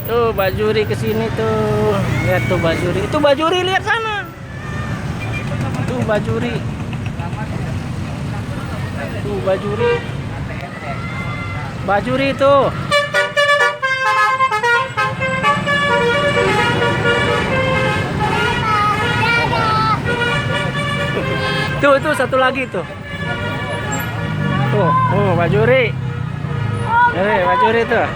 Tuh Bajuri kesini tuh. Lihat tuh Bajuri. Itu Bajuri, lihat sana. Tuh Bajuri. Tuh Bajuri. Bajuri tuh. Tuh satu lagi tuh. Tuh Bajuri. Bajuri tuh.